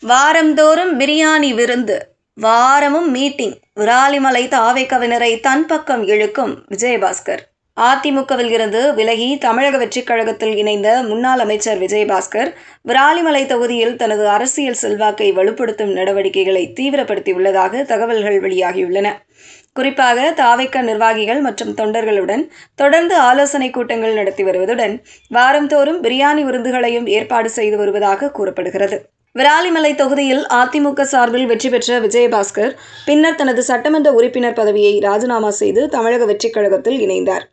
வாரந்தோறும் பிரியாணி விருந்து, வாரமும் மீட்டிங். விராலிமலை தாவேகவினரை தன் பக்கம் இழுக்கும் விஜயபாஸ்கர். அதிமுகவில் இருந்து விலகி தமிழக வெற்றிக் கழகத்தில் இணைந்த முன்னாள் அமைச்சர் விஜயபாஸ்கர் விராலிமலை தொகுதியில் தனது அரசியல் செல்வாக்கை வலுப்படுத்தும் நடவடிக்கைகளை தீவிரப்படுத்தியுள்ளதாக தகவல்கள் வெளியாகியுள்ளன. குறிப்பாக தாவேக நிர்வாகிகள் மற்றும் தொண்டர்களுடன் தொடர்ந்து ஆலோசனை கூட்டங்கள் நடத்தி வருவதுடன் வாரந்தோறும் பிரியாணி விருந்துகளையும் ஏற்பாடு செய்து வருவதாக கூறப்படுகிறது. விராலிமலை தொகுதியில் அதிமுக சார்பில் வெற்றி பெற்ற விஜயபாஸ்கர் பின்னர் தனது சட்டமன்ற உறுப்பினர் பதவியை ராஜினாமா செய்து தமிழக வெற்றிக் கழகத்தில் இணைந்தார்.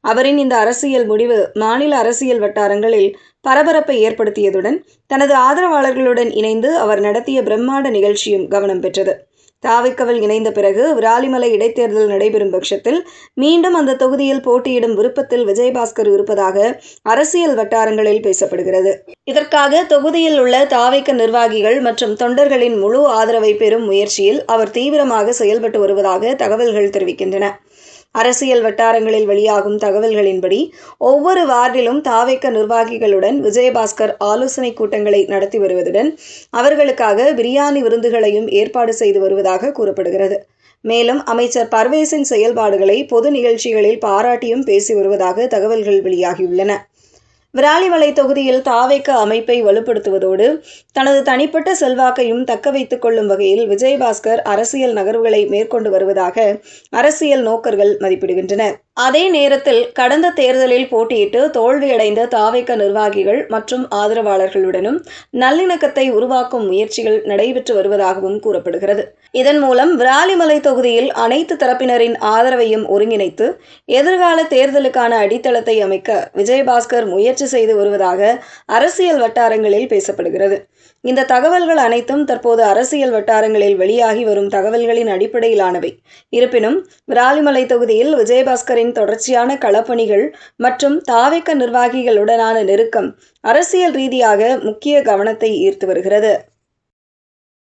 அவரின் இந்த அரசியல் முடிவு மாநில அரசியல் வட்டாரங்களில் பரபரப்பை ஏற்படுத்தியதுடன் தனது ஆதரவாளர்களுடன் இணைந்து அவர் நடத்திய பிரம்மாண்ட நிகழ்ச்சியும் கவனம் பெற்றது. தாவேகவில் இணைந்த பிறகு விராலிமலை இடைத்தேர்தல் நடைபெறும் பட்சத்தில் மீண்டும் அந்த தொகுதியில் போட்டியிடும் விருப்பத்தில் விஜயபாஸ்கர் இருப்பதாக அரசியல் வட்டாரங்களில் பேசப்படுகிறது. இதற்காக தொகுதியில் உள்ள தாவேக நிர்வாகிகள் மற்றும் தொண்டர்களின் முழு ஆதரவை பெறும் முயற்சியில் அவர் தீவிரமாக செயல்பட்டு வருவதாக தகவல்கள் தெரிவிக்கின்றன. அரசியல் வட்டாரங்களில் வெளியாகும் தகவல்களின்படி ஒவ்வொரு வார்டிலும் தாவேக நிர்வாகிகளுடன் விஜயபாஸ்கர் ஆலோசனை கூட்டங்களை நடத்தி வருவதுடன் அவர்களுக்காக பிரியாணி விருந்துகளையும் ஏற்பாடு செய்து வருவதாக கூறப்படுகிறது. மேலும் அமைச்சர் பர்வேஸின் செயல்பாடுகளை பொது நிகழ்ச்சிகளில் பாராட்டியும் பேசி வருவதாக தகவல்கள் வெளியாகியுள்ளன. விராலிமலை தொகுதியில் தாவேக அமைப்பை வலுப்படுத்துவதோடு தனது தனிப்பட்ட செல்வாக்கையும் தக்க வைத்துக் கொள்ளும் வகையில் விஜயபாஸ்கர் அரசியல் நகர்வுகளை மேற்கொண்டு வருவதாக அரசியல் நோக்கர்கள் மதிப்பிடுகின்றனர். அதே நேரத்தில் கடந்த தேர்தலில் போட்டியிட்டு தோல்வியடைந்த தாவேக நிர்வாகிகள் மற்றும் ஆதரவாளர்களுடனும் நல்லிணக்கத்தை உருவாக்கும் முயற்சிகள் நடைபெற்று வருவதாகவும் கூறப்படுகிறது. இதன் மூலம் விராலிமலை தொகுதியில் அனைத்து தரப்பினரின் ஆதரவையும் ஒருங்கிணைத்து எதிர்கால தேர்தலுக்கான அடித்தளத்தை அமைக்க விஜயபாஸ்கர் முயற்சி செய்து வருவதாக அரசியல் வட்டாரங்களில் பேசப்படுகிறது. இந்த தகவல்கள் அனைத்தும் தற்போது அரசியல் வட்டாரங்களில் வெளியாகி வரும் தகவல்களின் அடிப்படையிலானவை. இருப்பினும் விராலிமலை தொகுதியில் விஜயபாஸ்கரின் தொடர்ச்சியான களப்பணிகள் மற்றும் தாவேக நிர்வாகிகளுடனான நெருக்கம் அரசியல் ரீதியாக முக்கிய கவனத்தை ஈர்த்து வருகிறது.